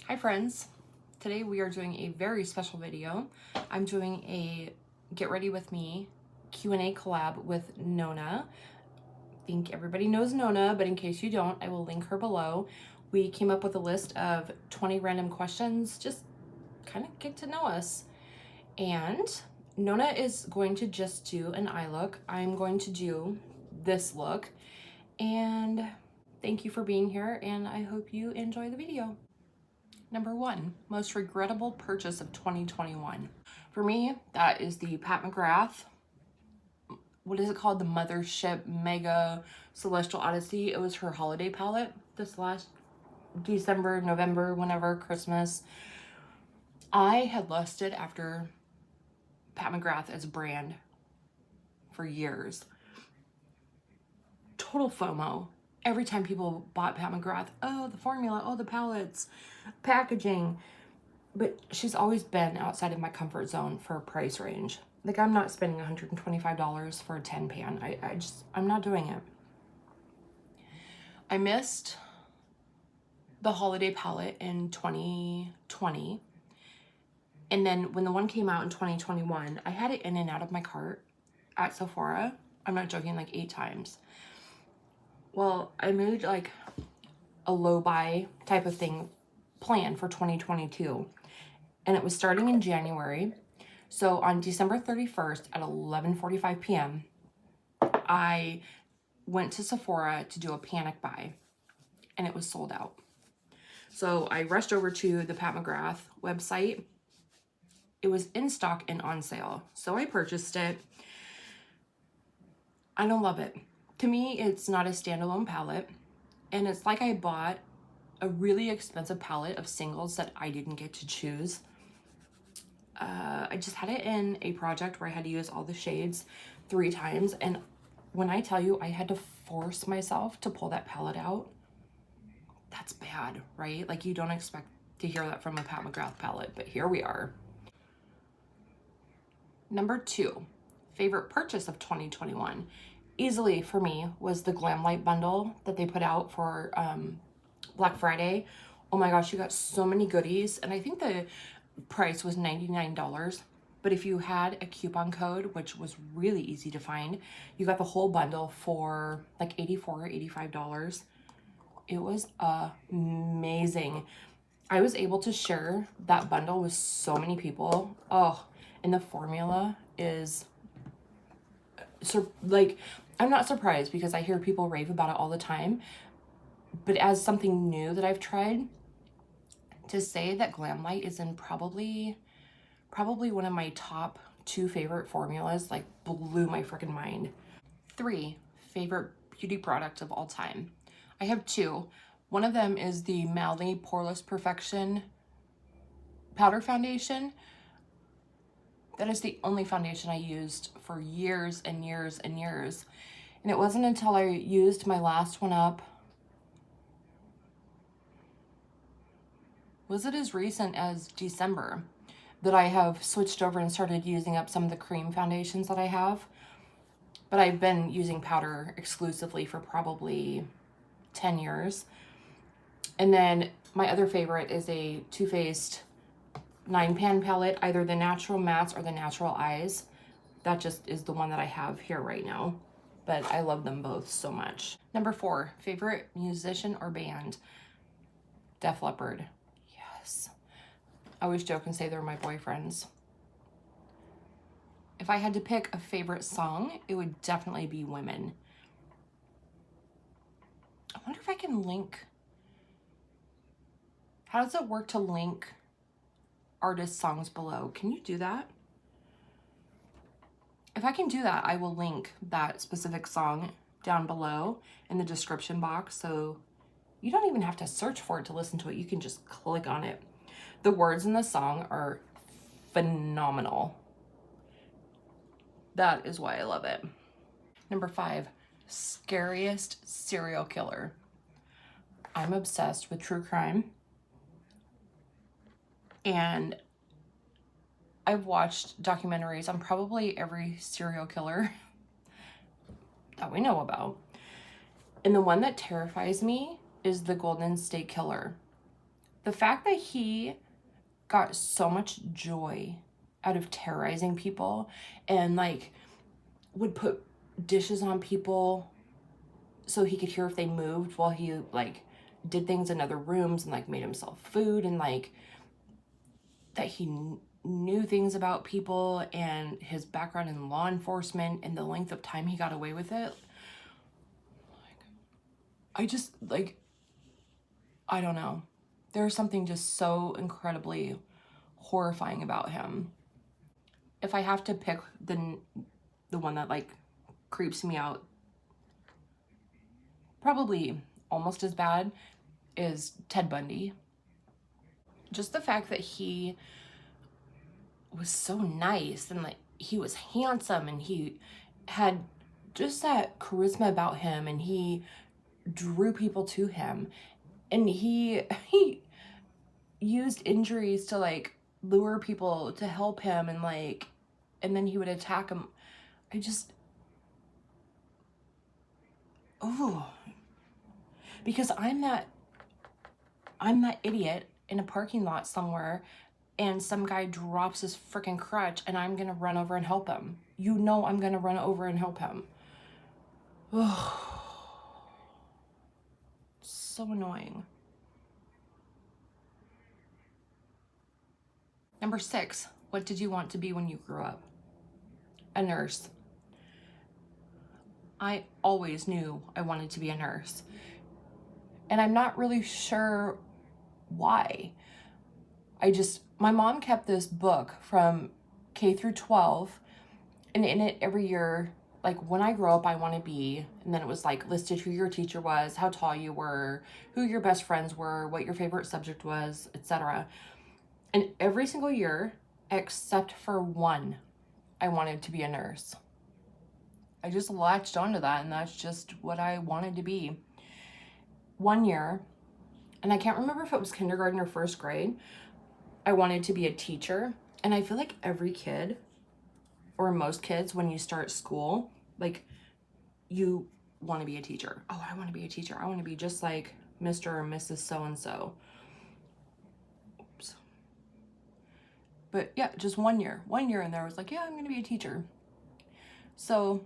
Hi friends, today we are doing a very special video. I'm doing a Get Ready With Me Q&A collab with Nona. I think everybody knows Nona, but in case you don't, I will link her below. We came up with a list of 20 random questions, just kind of get to know us. And Nona is going to just do an eye look. I'm going to do this look. And thank you for being here, and I hope you enjoy the video. Number 1, most regrettable purchase of 2021. For me, that is the Pat McGrath, what is it called? The Mothership Mega Celestial Odyssey. It was her holiday palette this last December, November, whenever, Christmas. I had lusted after Pat McGrath as a brand for years. Total FOMO. Every time people bought Pat McGrath, oh, the formula, oh, the palettes, packaging. But she's always been outside of my comfort zone for a price range. Like, I'm not spending $125 for a 10 pan. I'm not doing it. I missed the holiday palette in 2020. And then when the one came out in 2021, I had it in and out of my cart at Sephora. I'm not joking, like 8 times. Well, I made like a low buy type of thing plan for 2022. And it was starting in January. So on December 31st at 11:45 p.m., I went to Sephora to do a panic buy, and it was sold out. So I rushed over to the Pat McGrath website. It was in stock and on sale. So I purchased it. I don't love it. To me, it's not a standalone palette. And it's like I bought a really expensive palette of singles that I didn't get to choose. I just had it in a project where I had to use all the shades 3 times. And when I tell you I had to force myself to pull that palette out, that's bad, right? Like, you don't expect to hear that from a Pat McGrath palette, but here we are. Number 2, favorite purchase of 2021. Easily for me was the Glam Light bundle that they put out for Black Friday. Oh my gosh, you got so many goodies. And I think the price was $99. But if you had a coupon code, which was really easy to find, you got the whole bundle for like $84 or $85. It was amazing. I was able to share that bundle with so many people. Oh, and the formula is so, like, I'm not surprised because I hear people rave about it all the time. But as something new that I've tried, to say that Glam Light is in probably one of my top 2 favorite formulas, like, blew my freaking mind. 3, favorite beauty product of all time. I have 2. One of them is the Mally Poreless Perfection powder foundation. That is the only foundation I used for years and years and years. And it wasn't until I used my last one up, was it as recent as December, that I have switched over and started using up some of the cream foundations that I have. But I've been using powder exclusively for probably 10 years. And then my other favorite is a Too Faced 9-pan palette, either the Natural Mattes or the Natural Eyes. That just is the one that I have here right now, but I love them both so much. Number 4, favorite musician or band. Def Leppard. Yes. I always joke and say they're my boyfriends. If I had to pick a favorite song, it would definitely be Women. I wonder if I can link. How does it work to link artist songs below? Can you do that? If I can do that, I will link that specific song down below in the description box, so you don't even have to search for it to listen to it. You can just click on it. The words in the song are phenomenal. That is why I love it. Number 5, scariest serial killer. I'm obsessed with true crime. And I've watched documentaries on probably every serial killer that we know about. And the one that terrifies me is the Golden State Killer. The fact that he got so much joy out of terrorizing people and like would put dishes on people so he could hear if they moved while he like did things in other rooms and like made himself food, and like that he knew things about people and his background in law enforcement and the length of time he got away with it. I just like, I don't know. There's something just so incredibly horrifying about him. If I have to pick the one that like creeps me out probably almost as bad is Ted Bundy. Just the fact that he was so nice and like he was handsome and he had just that charisma about him and he drew people to him, and he used injuries to like lure people to help him, and like, and then he would attack him. I just, oh, because I'm that idiot in a parking lot somewhere and some guy drops his freaking crutch and I'm gonna run over and help him. You know I'm gonna run over and help him. Oh, so annoying. Number 6, what did you want to be when you grew up? A nurse. I always knew I wanted to be a nurse. And I'm not really sure why. My mom kept this book from K through 12, and in it every year, like when I grow up, I want to be, and then it was like listed who your teacher was, how tall you were, who your best friends were, what your favorite subject was, etc. And every single year, except for one, I wanted to be a nurse. I just latched onto that, and that's just what I wanted to be. One year, and I can't remember if it was kindergarten or first grade, I wanted to be a teacher. And I feel like every kid, or most kids, when you start school, like, you want to be a teacher. Oh, I want to be a teacher. I want to be just like Mr. or Mrs. So-and-so. Oops. But yeah, just one year, and there was like, yeah, I'm going to be a teacher. So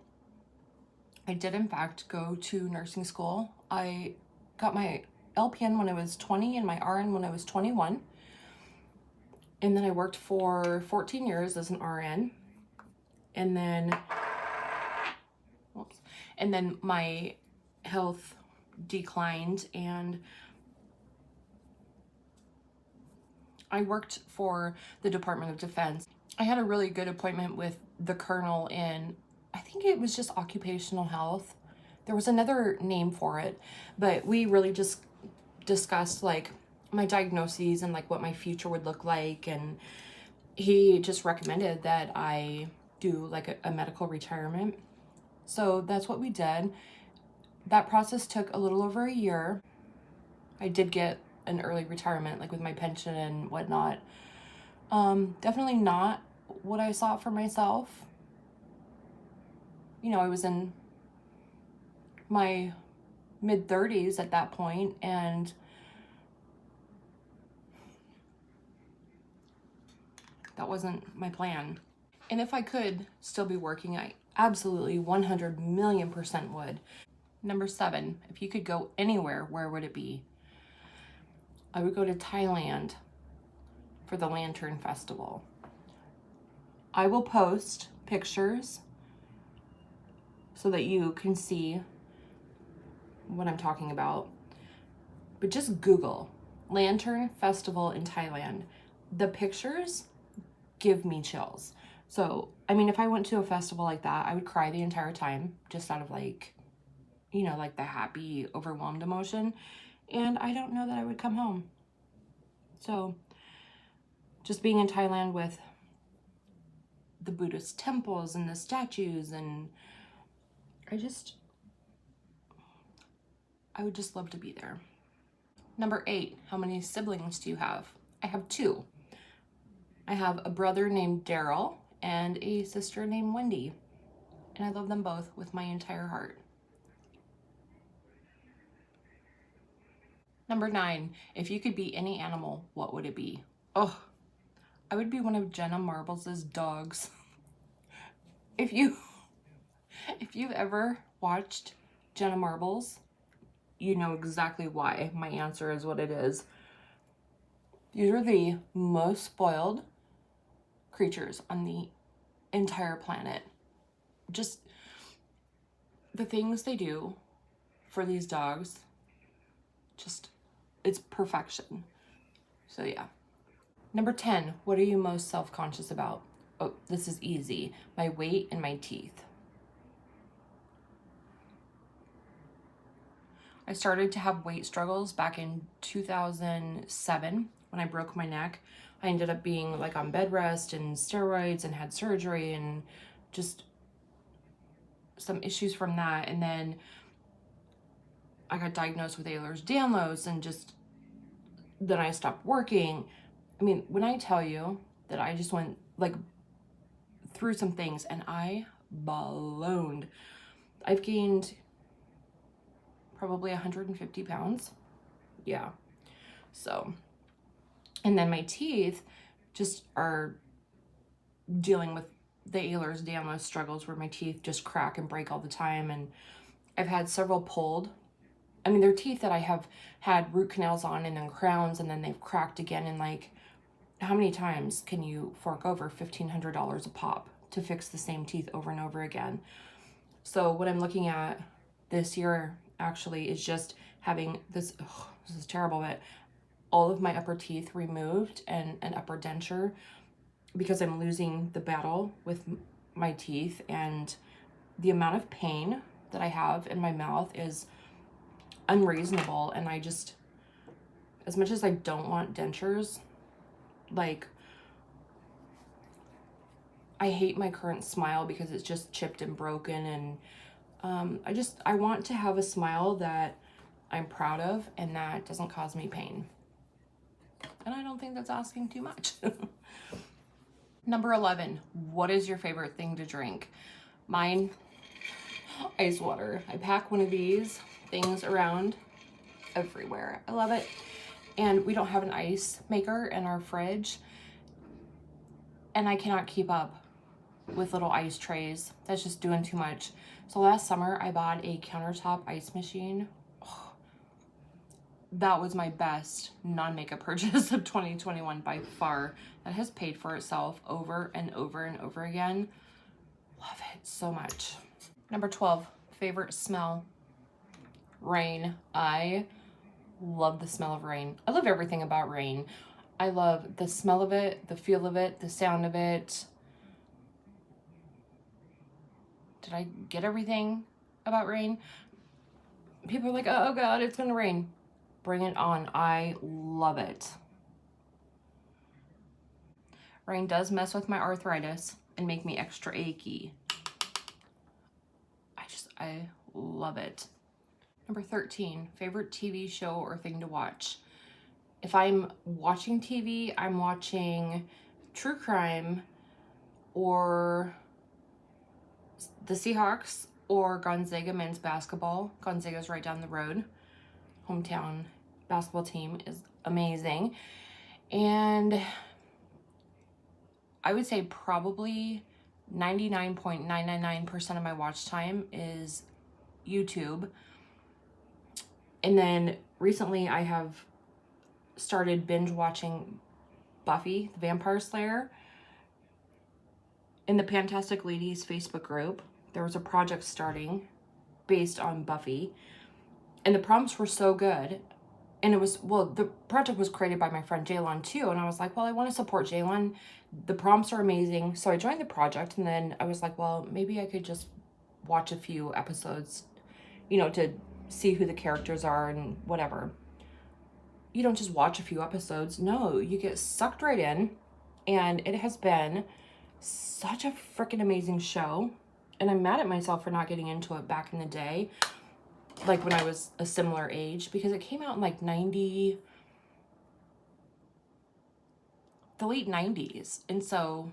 I did in fact go to nursing school. I got my LPN when I was 20 and my RN when I was 21. And then I worked for 14 years as an RN. And then, my health declined and I worked for the Department of Defense. I had a really good appointment with the colonel in, I think it was just occupational health. There was another name for it, but we really just discussed like my diagnoses and like what my future would look like. And he just recommended that I do like a medical retirement. So that's what we did. That process took a little over a year. I did get an early retirement, like with my pension and whatnot. Definitely not what I saw for myself. You know, I was in my mid-30s at that point, and that wasn't my plan. And if I could still be working, I absolutely 100 million% would. Number 7, if you could go anywhere, where would it be? I would go to Thailand for the Lantern Festival. I will post pictures so that you can see what I'm talking about. But just Google Lantern Festival in Thailand. The pictures give me chills. So, I mean, if I went to a festival like that, I would cry the entire time, just out of like, you know, like the happy, overwhelmed emotion. And I don't know that I would come home. So, just being in Thailand with the Buddhist temples and the statues, and I would just love to be there. Number 8, how many siblings do you have? I have 2. I have a brother named Daryl and a sister named Wendy, and I love them both with my entire heart. Number 9, if you could be any animal, what would it be? Oh, I would be one of Jenna Marbles' dogs. If you've ever watched Jenna Marbles, you know exactly why my answer is what it is. These are the most spoiled creatures on the entire planet. Just the things they do for these dogs, just, it's perfection. So yeah. Number 10, what are you most self-conscious about? Oh, this is easy. My weight and my teeth. I started to have weight struggles back in 2007 when I broke my neck. I ended up being like on bed rest and steroids and had surgery and just some issues from that. And then I got diagnosed with Ehlers-Danlos and just then I stopped working. I mean, when I tell you that I just went like through some things and I ballooned. I've gained probably 150 pounds. Yeah. So, and then my teeth just are dealing with the Ehlers-Danlos struggles where my teeth just crack and break all the time. And I've had several pulled. I mean, they're teeth that I have had root canals on and then crowns, and then they've cracked again. And like, how many times can you fork over $1,500 a pop to fix the same teeth over and over again? So what I'm looking at this year actually is just having this, oh, this is terrible, but all of my upper teeth removed and an upper denture because I'm losing the battle with my teeth, and the amount of pain that I have in my mouth is unreasonable. And I just, as much as I don't want dentures, like, I hate my current smile because it's just chipped and broken. And I want to have a smile that I'm proud of and that doesn't cause me pain. And I don't think that's asking too much. Number 11, what is your favorite thing to drink? Mine, ice water. I pack one of these things around everywhere. I love it. And we don't have an ice maker in our fridge. And I cannot keep up with little ice trays. That's just doing too much. So last summer I bought a countertop ice machine. Oh, that was my best non-makeup purchase of 2021 by far. That has paid for itself over and over and over again. Love it so much. Number 12, favorite smell. Rain. I love the smell of rain. I love everything about rain. I love the smell of it, the feel of it, the sound of it. Did I get everything about rain? People are like, oh God, it's gonna rain. Bring it on. I love it. Rain does mess with my arthritis and make me extra achy. I love it. Number 13, favorite TV show or thing to watch. If I'm watching TV, I'm watching true crime or the Seahawks or Gonzaga men's basketball. Gonzaga's right down the road. Hometown basketball team is amazing. And I would say probably 99.999% of my watch time is YouTube. And then recently I have started binge watching Buffy the Vampire Slayer. In the Fantastic Ladies Facebook group, there was a project starting based on Buffy, and the prompts were so good. And it was, well, the project was created by my friend Jaylon too, and I was like, well, I want to support Jaylon. The prompts are amazing. So I joined the project, and then I was like, well, maybe I could just watch a few episodes, you know, to see who the characters are and whatever. You don't just watch a few episodes. No, you get sucked right in, and it has been such a freaking amazing show. And I'm mad at myself for not getting into it back in the day, like when I was a similar age, because it came out in like the late 90s. And so,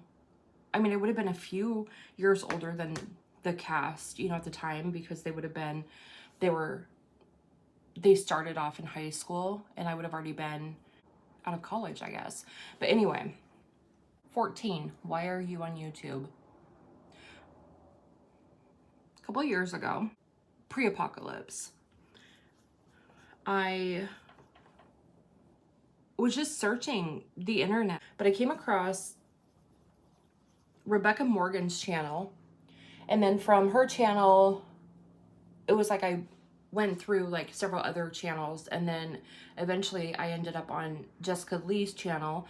I mean, it would have been a few years older than the cast, you know, at the time, because they were they started off in high school and I would have already been out of college, I guess. But anyway, 14, why are you on YouTube? A couple of years ago, pre-apocalypse, I was just searching the internet, but I came across Rebecca Morgan's channel. And then from her channel, it was like I went through like several other channels, and then eventually I ended up on Jessica Lee's channel,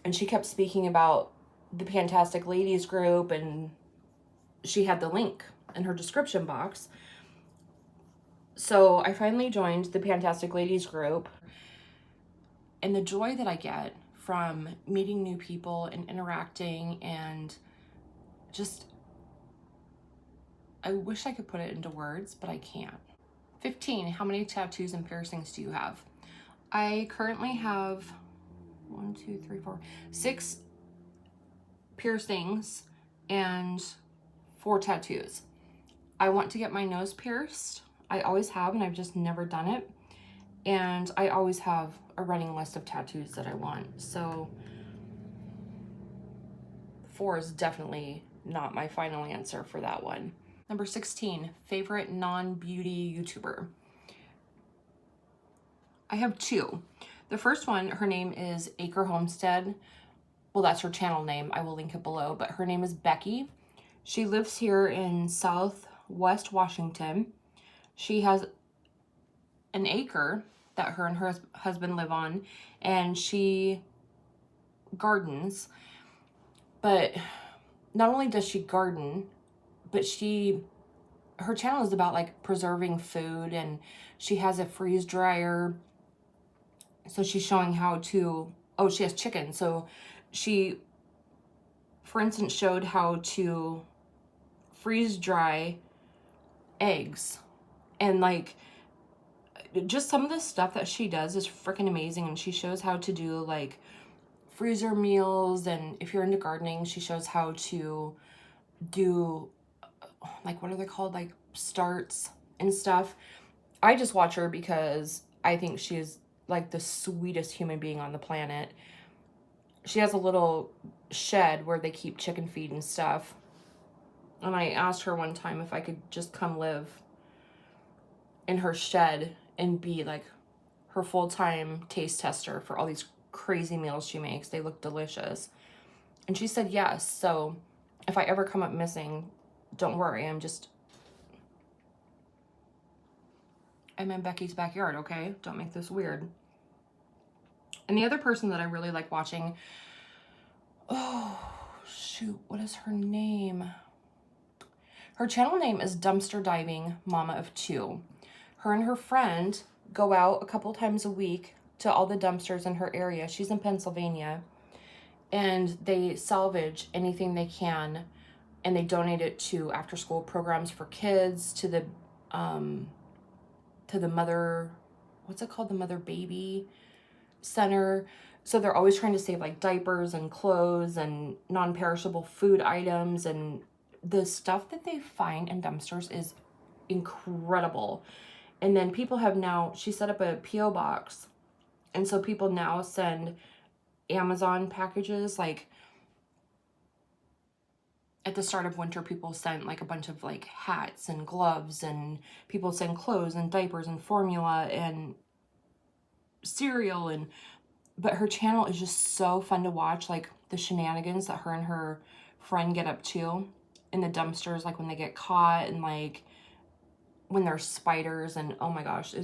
and she kept speaking about the Fantastic Ladies group, and she had the link in her description box. So I finally joined the Fantastic Ladies group, and the joy that I get from meeting new people and interacting, and just, I wish I could put it into words, but I can't. 15, how many tattoos and piercings do you have? I currently have 1, 2, 3, 4, 6 piercings and 4 tattoos. I want to get my nose pierced. I always have, and I've just never done it. And I always have a running list of tattoos that I want. So 4 is definitely not my final answer for that one. Number 16, favorite non-beauty YouTuber. I have 2. The first one, her name is Acre Homestead. Well, that's her channel name. I will link it below, but her name is Becky. She lives here in Southwest Washington. She has an acre that her and her husband live on, and she gardens. But not only does she garden, but her channel is about like preserving food, and she has a freeze dryer. So she's showing how to, oh, she has chicken. So she, for instance, showed how to freeze dry eggs, and like just some of the stuff that she does is freaking amazing. And she shows how to do like freezer meals, and if you're into gardening, she shows how to do like, what are they called, like starts and stuff. I just watch her because I think she is like the sweetest human being on the planet. She has a little shed where they keep chicken feed and stuff, and I asked her one time if I could just come live in her shed and be like her full-time taste tester for all these crazy meals she makes. They look delicious. And she said yes. So if I ever come up missing, don't worry, I'm in Becky's backyard, okay? Don't make this weird. And the other person that I really like watching, oh shoot, what is her name? Her channel name is Dumpster Diving Mama of 2. Her and her friend go out a couple times a week to all the dumpsters in her area. She's in Pennsylvania, and they salvage anything they can, and they donate it to after-school programs for kids, to the mother, what's it called? The Mother Baby Center. So they're always trying to save like diapers and clothes and non-perishable food items, and the stuff that they find in dumpsters is incredible. And then people have now, she set up a P.O. box, and so people now send Amazon packages. Like at the start of winter, people sent like a bunch of like hats and gloves, and people send clothes and diapers and formula and cereal. But her channel is just so fun to watch, like the shenanigans that her and her friend get up to in the dumpsters, like when they get caught, and like when there's spiders, and oh my gosh,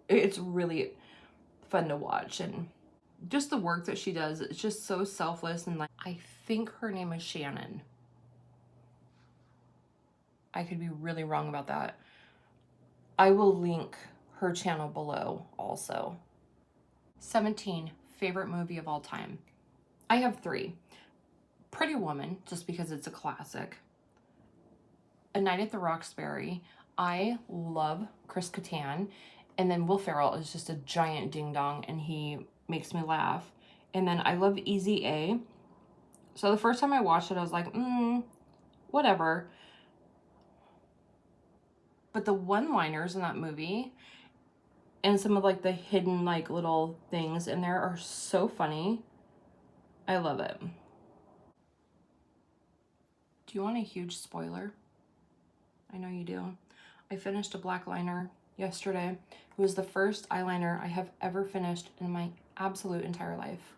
it's really fun to watch. And just the work that she does, it's just so selfless. And like, I think her name is Shannon. I could be really wrong about that. I will link her channel below also. 17, favorite movie of all time. I have 3. Pretty Woman, just because it's a classic. A Night at the Roxbury. I love Chris Kattan. And then Will Ferrell is just a giant ding-dong, and he makes me laugh. And then I love Easy A. So the first time I watched it, I was like, whatever. But the one-liners in that movie, And some of like the hidden like little things in there are so funny. I love it. Do you want a huge spoiler? I know you do. I finished a black liner yesterday. It was the first eyeliner I have ever finished in my absolute entire life.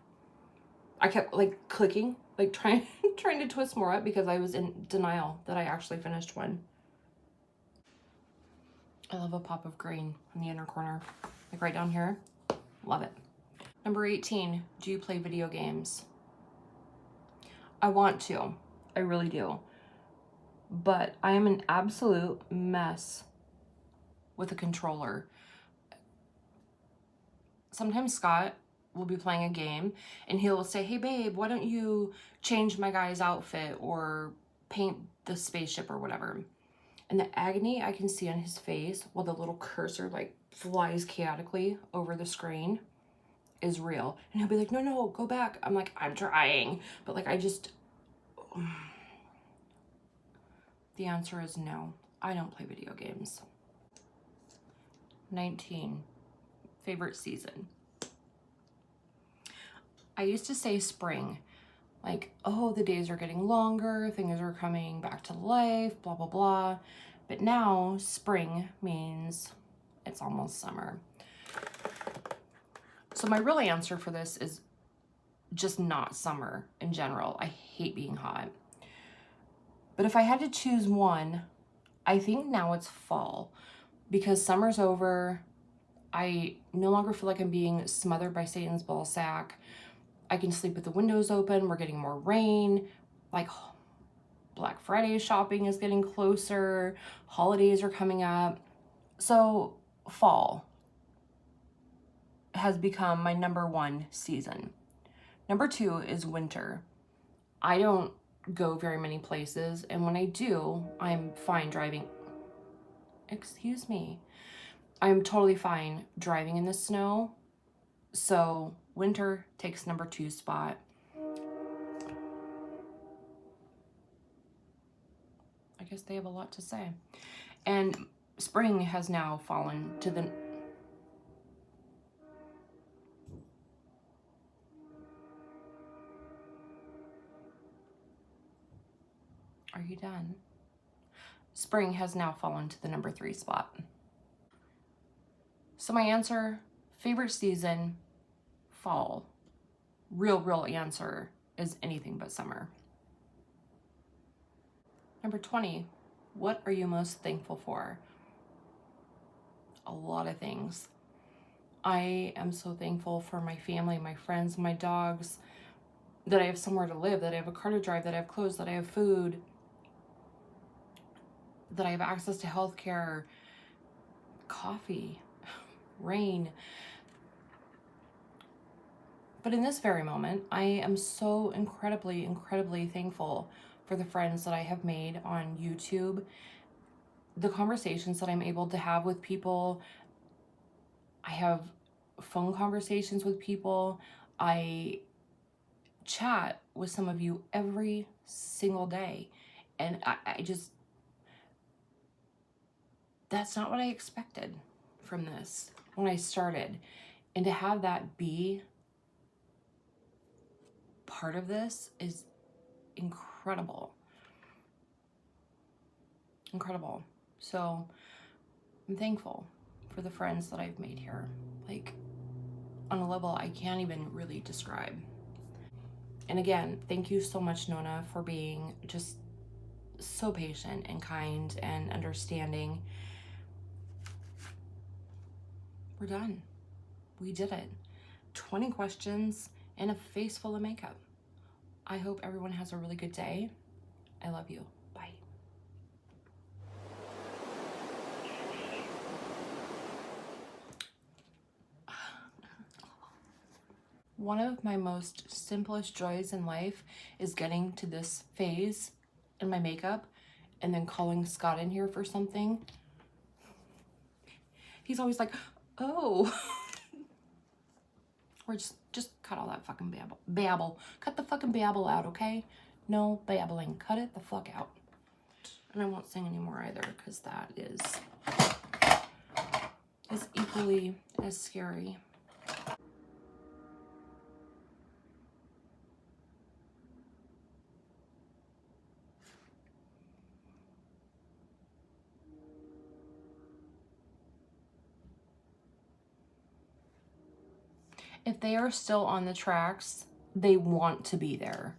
I kept like clicking, like trying to twist more up because I was in denial that I actually finished one. I love a pop of green on the inner corner, like right down here. Love it. Number 18, do you play video games? I want to, I really do. But I am an absolute mess with a controller. Sometimes Scott will be playing a game and he'll say, hey babe, why don't you change my guy's outfit or paint the spaceship or whatever. And the agony I can see on his face while the little cursor like flies chaotically over the screen is real. And he'll be like, no, go back. I'm like, I'm trying. But like, the answer is no. I don't play video games. 19, favorite season. I used to say spring, like, oh, the days are getting longer, things are coming back to life, blah, blah, blah. But now spring means it's almost summer. So my real answer for this is just not summer in general. I hate being hot. But if I had to choose one, I think now it's fall because summer's over. I no longer feel like I'm being smothered by Satan's ball sack. I can sleep with the windows open. We're getting more rain. Like Black Friday shopping is getting closer. Holidays are coming up. So fall has become my number one season. Number 2 is winter. I don't go very many places, and when I do, I'm fine driving. Excuse me. I'm totally fine driving in the snow. So winter takes number 2 spot. I guess they have a lot to say. And spring has now fallen to the... Are you done? Spring has now fallen to the number 3 spot. So my answer, favorite season, fall. Real answer is anything but summer. Number 20, what are you most thankful for? A lot of things. I am so thankful for my family, my friends, my dogs, that I have somewhere to live, that I have a car to drive, that I have clothes, that I have food, that I have access to healthcare, coffee, rain. But in this very moment, I am so incredibly thankful for the friends that I have made on YouTube, the conversations that I'm able to have with people. I have phone conversations with people. I chat with some of you every single day. And I just, that's not what I expected from this when I started. And to have that be part of this is incredible. Incredible. So I'm thankful for the friends that I've made here, like on a level I can't even really describe. And again, thank you so much, Nona, for being just so patient and kind and understanding. We're done. We did it. 20 questions and a face full of makeup. I hope everyone has a really good day. I love you. Bye. One of my most simplest joys in life is getting to this phase in my makeup and then calling Scott in here for something. He's always like, oh. Or just cut all that fucking babble. Cut the fucking babble out, okay? No babbling. Cut it the fuck out. And I won't sing anymore either, because that is is equally as scary. If they are still on the tracks, they want to be there.